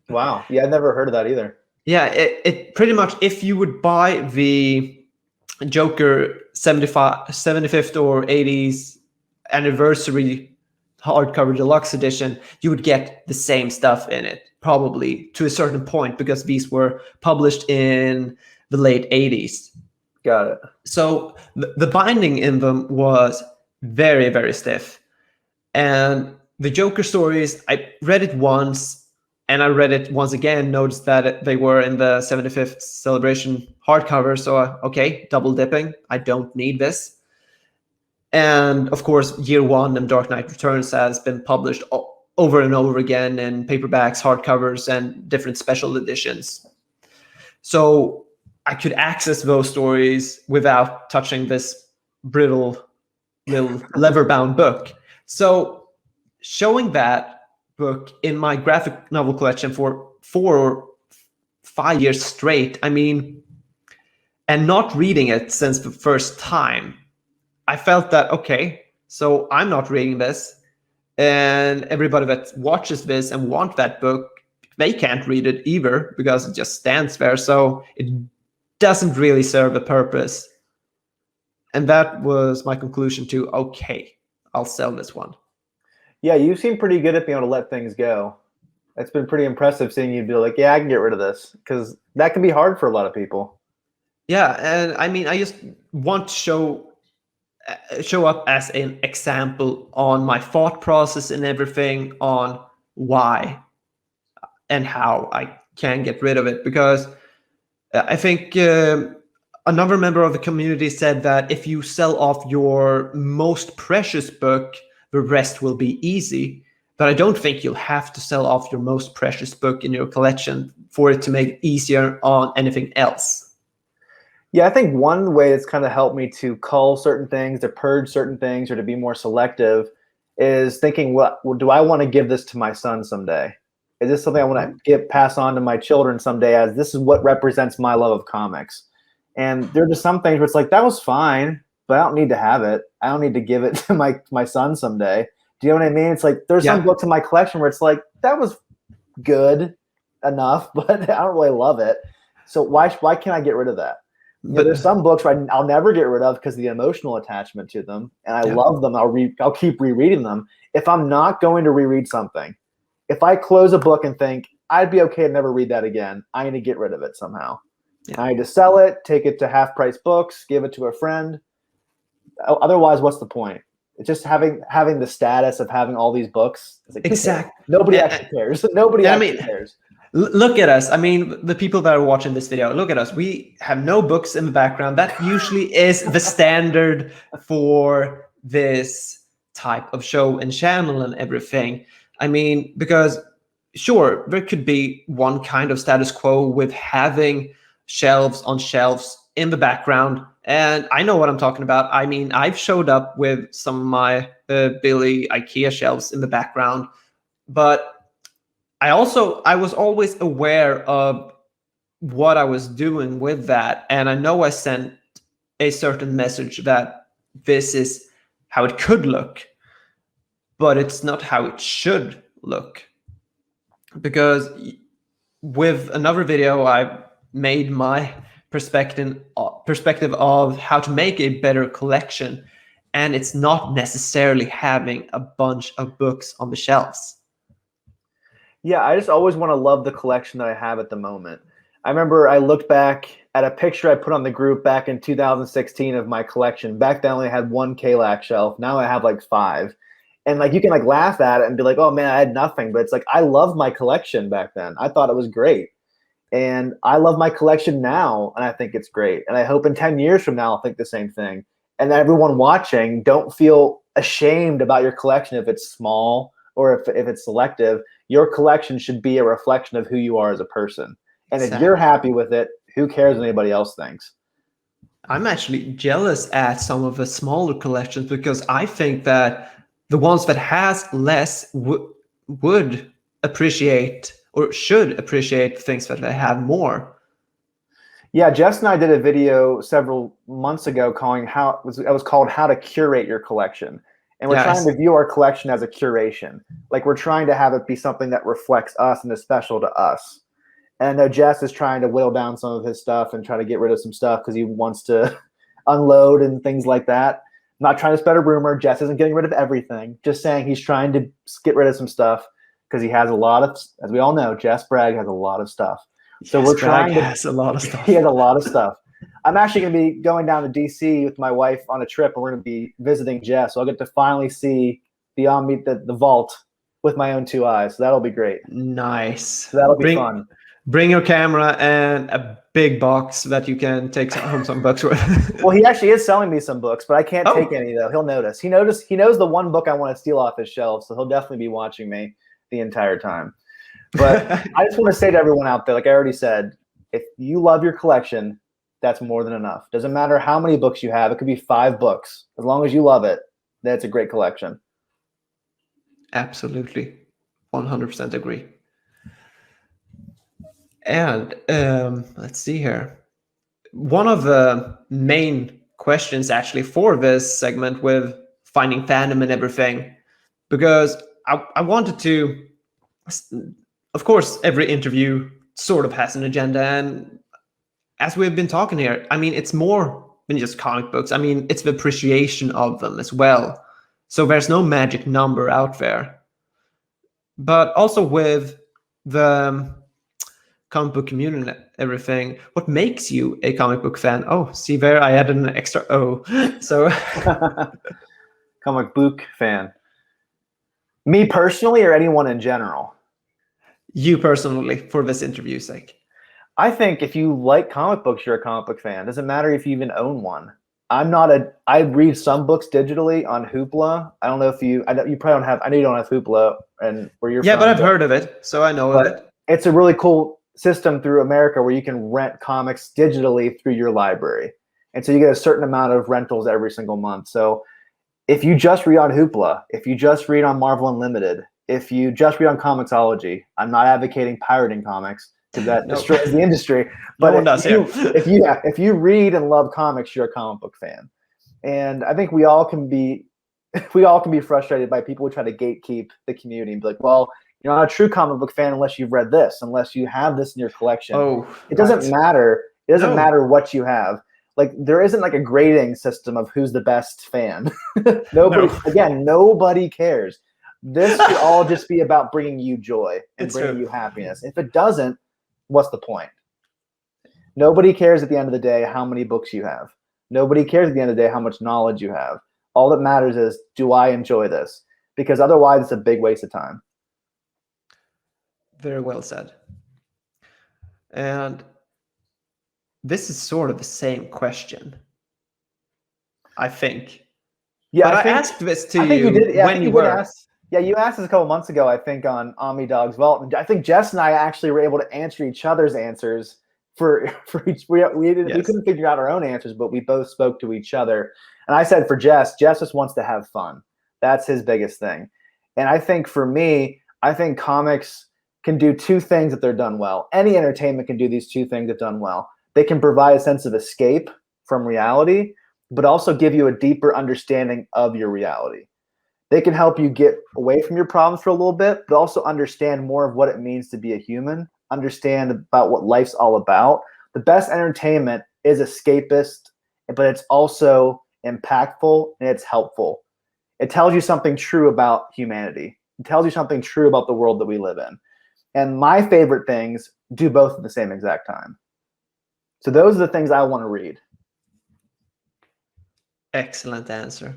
Wow. Yeah, I never heard of that either. Yeah, it pretty much, if you would buy the Joker 75th or 80s anniversary hardcover deluxe edition, you would get the same stuff in it, probably to a certain point, because these were published in the late 80s. Got it. So the binding in them was very, very stiff. And the Joker stories, I read it once, and I read it once again, noticed that they were in the 75th celebration hardcover. So, okay, double dipping. I don't need this. And of course, Year One and Dark Knight Returns has been published over and over again in paperbacks, hardcovers, and different special editions. So I could access those stories without touching this brittle little leather-bound book. So showing that book in my graphic novel collection for 4 or 5 years straight, I mean, and not reading it since the first time, I felt that, okay, so I'm not reading this, and everybody that watches this and want that book, they can't read it either because it just stands there. So it doesn't really serve a purpose. And that was my conclusion to, okay, I'll sell this one. Yeah, you seem pretty good at being able to let things go. It's been pretty impressive seeing you be like, yeah, I can get rid of this, because that can be hard for a lot of people. Yeah, and I mean, I just want to show up as an example on my thought process and everything, on why and how I can get rid of it. Because I think another member of the community said that if you sell off your most precious book, the rest will be easy. But I don't think you'll have to sell off your most precious book in your collection for it to make it easier on anything else. Yeah, I think one way that's kind of helped me to cull certain things, to purge certain things, or to be more selective is thinking, well, do I want to give this to my son someday? Is this something I want to pass on to my children someday as this is what represents my love of comics? And there are just some things where it's like, that was fine, but I don't need to have it. I don't need to give it to my son someday. Do you know what I mean? It's like there's some books in my collection where it's like, that was good enough, but I don't really love it. So why can't I get rid of that? But there's some books where I'll never get rid of because of the emotional attachment to them, and I love them. I'll keep rereading them. If I'm not going to reread something, if I close a book and think I'd be okay to never read that again, I need to get rid of it somehow. Yeah. I need to sell it, take it to half-price books, give it to a friend. Otherwise, what's the point? It's just having the status of having all these books. Like, exactly. Nobody actually cares. Nobody actually cares. Look at us. I mean, the people that are watching this video, look at us. We have no books in the background. That usually is the standard for this type of show and channel and everything. I mean, because sure, there could be one kind of status quo with having shelves on shelves in the background. And I know what I'm talking about. I mean, I've showed up with some of my Billy IKEA shelves in the background, but I was always aware of what I was doing with that. And I know I sent a certain message that this is how it could look, but it's not how it should look. Because with another video, I made my perspective of how to make a better collection. And it's not necessarily having a bunch of books on the shelves. Yeah, I just always want to love the collection that I have at the moment. I remember I looked back at a picture I put on the group back in 2016 of my collection. Back then I only had one Kalak shelf. Now I have like 5. And like you can like laugh at it and be like, oh man, I had nothing. But it's like I loved my collection back then. I thought it was great. And I love my collection now, and I think it's great. And I hope in 10 years from now I'll think the same thing. And everyone watching, don't feel ashamed about your collection if it's small or if it's selective. Your collection should be a reflection of who you are as a person. And if you're happy with it, who cares what anybody else thinks? I'm actually jealous at some of the smaller collections because I think that the ones that has less would appreciate or should appreciate things that they have more. Yeah, Jess and I did a video several months ago it was called How to Curate Your Collection. And we're trying to view our collection as a curation. Like we're trying to have it be something that reflects us and is special to us. And I know Jess is trying to whittle down some of his stuff and try to get rid of some stuff because he wants to unload and things like that. I'm not trying to spread a rumor. Jess isn't getting rid of everything. Just saying he's trying to get rid of some stuff because he has a lot of, as we all know, Jess Bragg has a lot of stuff. So we're trying to. He has a lot of stuff. He has a lot of stuff. I'm actually going to be going down to DC with my wife on a trip, and we're going to be visiting Jess. So I'll get to finally see beyond me the vault with my own 2 eyes. So that'll be great. Nice. So that'll be fun. Bring your camera and a big box that you can take home some books with. Well, he actually is selling me some books, but I can't take any though. He'll notice. He knows the one book I want to steal off his shelf, so he'll definitely be watching me the entire time. But I just want to say to everyone out there, like I already said, if you love your collection, that's more than enough. Doesn't matter how many books you have. It could be 5 books. As long as you love it, that's a great collection. Absolutely. 100% agree. And let's see here. One of the main questions actually for this segment with finding fandom and everything, because I wanted to, of course, every interview sort of has an agenda. And as we've been talking here, I mean, it's more than just comic books. I mean, it's the appreciation of them as well. So there's no magic number out there. But also with the comic book community and everything, what makes you a comic book fan? Oh, see there, I added an extra O. So comic book fan. Me personally or anyone in general? You personally, for this interview's sake. I think if you like comic books, you're a comic book fan. Doesn't matter if you even own one. I read some books digitally on Hoopla. I don't know if you probably don't have, I know you don't have Hoopla and where you're from. Yeah, but I've heard of it, so I know of it. It's a really cool system through America where you can rent comics digitally through your library. And so you get a certain amount of rentals every single month. So if you just read on Hoopla, if you just read on Marvel Unlimited, if you just read on Comixology, I'm not advocating pirating comics because that destroys the industry. But no one does, if you read and love comics, you're a comic book fan. And I think we all can be frustrated by people who try to gatekeep the community and be like, well, you're not a true comic book fan unless you've read this, unless you have this in your collection. It doesn't matter. It doesn't matter what you have. Like, there isn't like a grading system of who's the best fan. Nobody cares. This should all just be about bringing you joy and bringing you happiness. If it doesn't, what's the point? Nobody cares at the end of the day how many books you have. Nobody cares at the end of the day how much knowledge you have. All that matters is, do I enjoy this? Because otherwise, it's a big waste of time. Very well said. And this is sort of the same question, I think. Yeah, but I asked this to you when you were. You asked us a couple months ago, I think, on Omni Dog's Vault. And I think Jess and I actually were able to answer each other's answers for each. We couldn't figure out our own answers, but we both spoke to each other. And I said for Jess just wants to have fun. That's his biggest thing. And I think for me, I think comics can do two things if they're done well. Any entertainment can do these two things if done well. They can provide a sense of escape from reality, but also give you a deeper understanding of your reality. They can help you get away from your problems for a little bit, but also understand more of what it means to be a human, understand about what life's all about. The best entertainment is escapist, but it's also impactful and it's helpful. It tells you something true about humanity. It tells you something true about the world that we live in. And my favorite things do both at the same exact time. So those are the things I want to read. Excellent answer.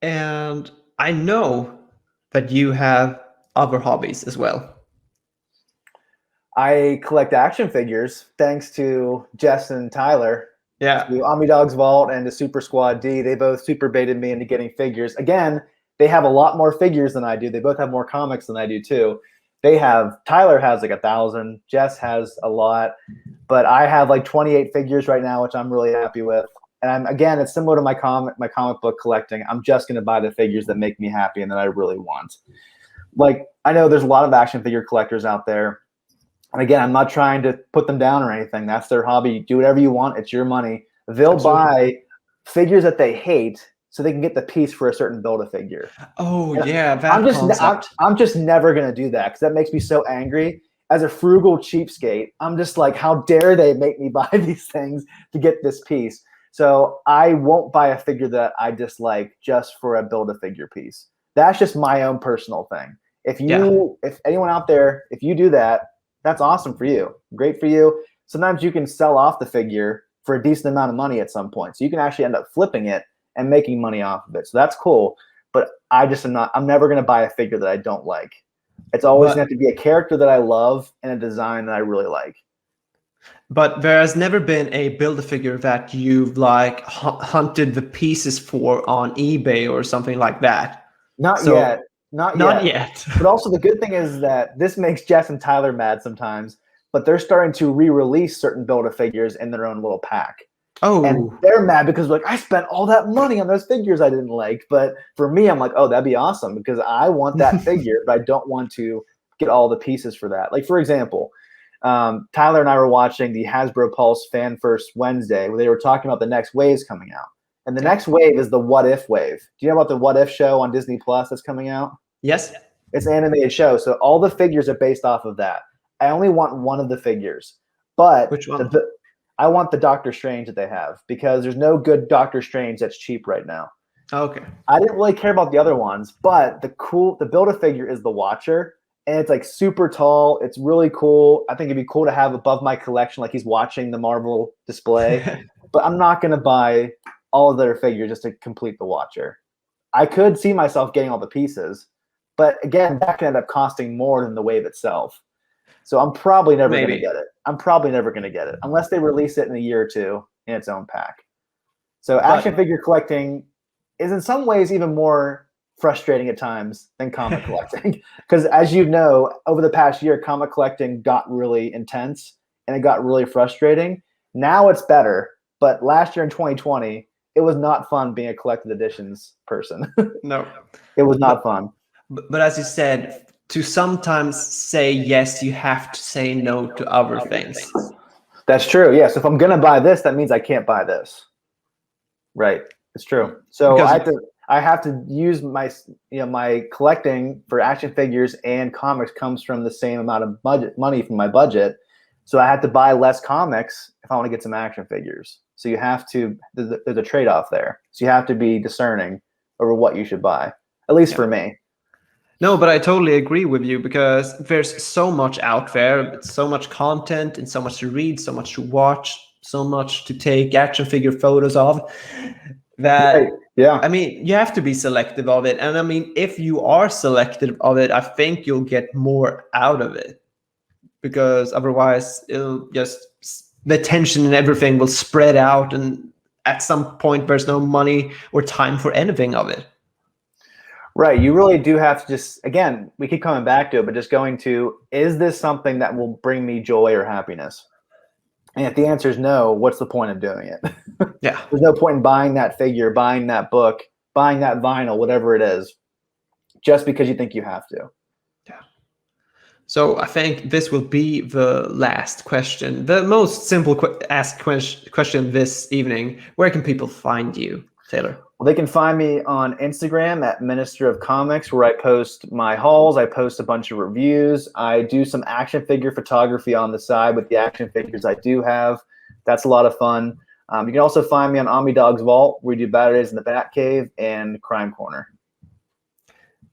And I know that you have other hobbies as well. I collect action figures thanks to Jess and Tyler. Yeah. To Omni Dog's Vault and to Super Squad D. They both super baited me into getting figures. Again, they have a lot more figures than I do. They both have more comics than I do too. Tyler has like 1,000. Jess has a lot. But I have like 28 figures right now, which I'm really happy with. And again, it's similar to my comic book collecting. I'm just going to buy the figures that make me happy and that I really want. Like, I know there's a lot of action figure collectors out there. And again, I'm not trying to put them down or anything. That's their hobby. Do whatever you want. It's your money. They'll buy figures that they hate so they can get the piece for a certain Build-A-Figure. Oh, and yeah, that concept. I'm just never going to do that because that makes me so angry. As a frugal cheapskate, I'm just like, how dare they make me buy these things to get this piece? So I won't buy a figure that I dislike just for a Build-A-Figure piece. That's just my own personal thing. If anyone out there, if you do that, that's awesome for you. Great for you. Sometimes you can sell off the figure for a decent amount of money at some point. So you can actually end up flipping it and making money off of it. So that's cool. But I'm never going to buy a figure that I don't like. It's always going to have to be a character that I love and a design that I really like. But there has never been a Build-A-Figure that you've like hunted the pieces for on eBay or something like that. Not yet. But also the good thing is that this makes Jess and Tyler mad sometimes, but they're starting to re-release certain Build-A-Figures in their own little pack. Oh. And they're mad because like, I spent all that money on those figures I didn't like. But for me, I'm like, oh, that'd be awesome because I want that figure, but I don't want to get all the pieces for that. Like, for example, Tyler and I were watching the Hasbro Pulse Fan First Wednesday where they were talking about the next waves coming out. And the next wave is the What If wave. Do you know about the What If show on Disney Plus that's coming out? Yes. It's an animated show. So all the figures are based off of that. I only want one of the figures. But which one? I want the Doctor Strange that they have because there's no good Doctor Strange that's cheap right now. Okay. I didn't really care about the other ones, but the Build-A-Figure is the Watcher. And it's like super tall. It's really cool. I think it'd be cool to have above my collection, like he's watching the Marvel display. But I'm not going to buy all of their figures just to complete the Watcher. I could see myself getting all the pieces. But again, that can end up costing more than the wave itself. So I'm probably never going to get it. I'm probably never going to get it unless they release it in a year or two in its own pack. So action figure collecting is in some ways even more frustrating at times than comic collecting. Because as you know, over the past year, comic collecting got really intense and it got really frustrating. Now it's better. But last year in 2020, it was not fun being a collected editions person. No. It was not fun. But as you said, to sometimes say yes, you have to say no to other things. That's true. Yes. If I'm gonna buy this, that means I can't buy this. Right. It's true. So Because I have to use my collecting for action figures and comics comes from the same amount of money from my budget. So I have to buy less comics if I want to get some action figures. So you have to there's a trade-off there. So you have to be discerning over what you should buy. At least for me. No, but I totally agree with you because there's so much out there, so much content and so much to read, so much to watch, so much to take action figure photos of that. Right. Yeah. I mean, you have to be selective of it. And I mean, if you are selective of it, I think you'll get more out of it because otherwise it'll just, the tension and everything will spread out. And at some point, there's no money or time for anything of it. Right. You really do have to just, again, we keep coming back to it, but just going to, is this something that will bring me joy or happiness? And if the answer is no, what's the point of doing it? Yeah. There's no point in buying that figure, buying that book, buying that vinyl, whatever it is, just because you think you have to. Yeah. So I think this will be the last question, the most simple asked question this evening. Where can people find you, Taylor? Well, they can find me on Instagram at Minister of Comics, where I post my hauls. I post a bunch of reviews. I do some action figure photography on the side with the action figures I do have. That's a lot of fun. You can also find me on Omnidog's Vault, where we do Bad Days in the Batcave and Crime Corner.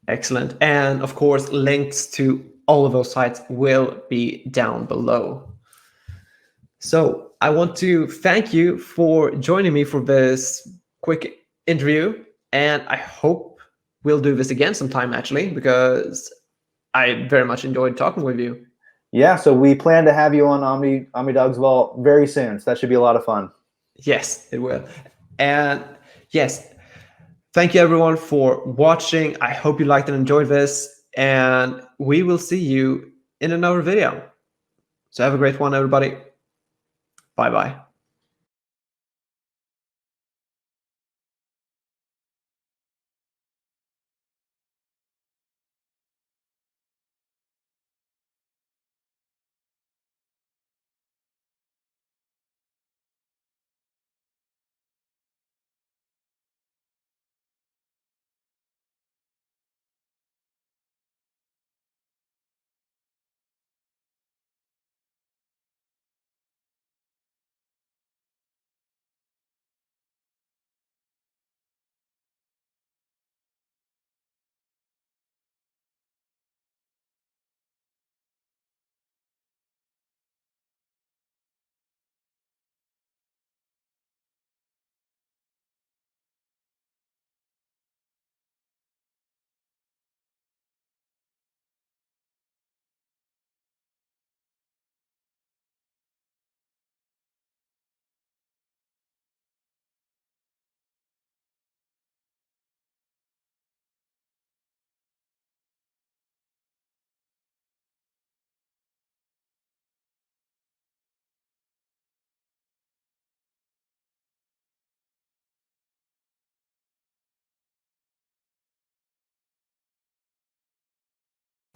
Excellent. And of course, links to all of those sites will be down below. So I want to thank you for joining me for this quick interview, and I hope we'll do this again sometime, actually, because I very much enjoyed talking with you. Yeah, so we plan to have you on Omnidog's Vault very soon, so that should be a lot of fun. Yes, it will. And yes, thank you everyone for watching. I hope you liked and enjoyed this, and we will see you in another video. So have a great one, everybody. Bye-bye.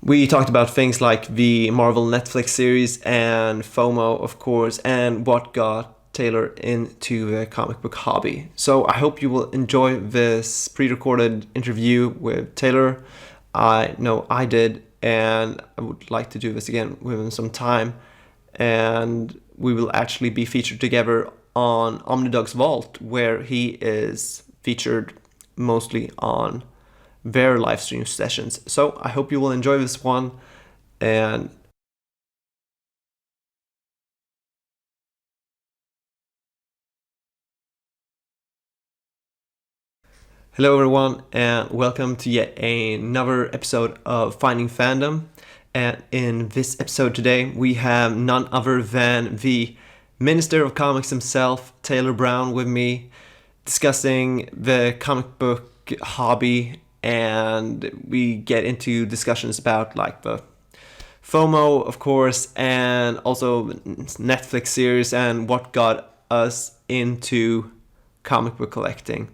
We talked about things like the Marvel Netflix series and FOMO, of course, and what got Taylor into the comic book hobby. So I hope you will enjoy this pre-recorded interview with Taylor. I know I did, and I would like to do this again within some time. And we will actually be featured together on Omnidog's Vault, where he is featured mostly on their live stream sessions. So I hope you will enjoy this one, and hello everyone, and welcome to yet another episode of Finding Fandom. And in this episode today, we have none other than the Minister of Comics himself, Taylor Brown, with me, discussing the comic book hobby, and we get into discussions about like the FOMO, of course, and also Netflix series and what got us into comic book collecting.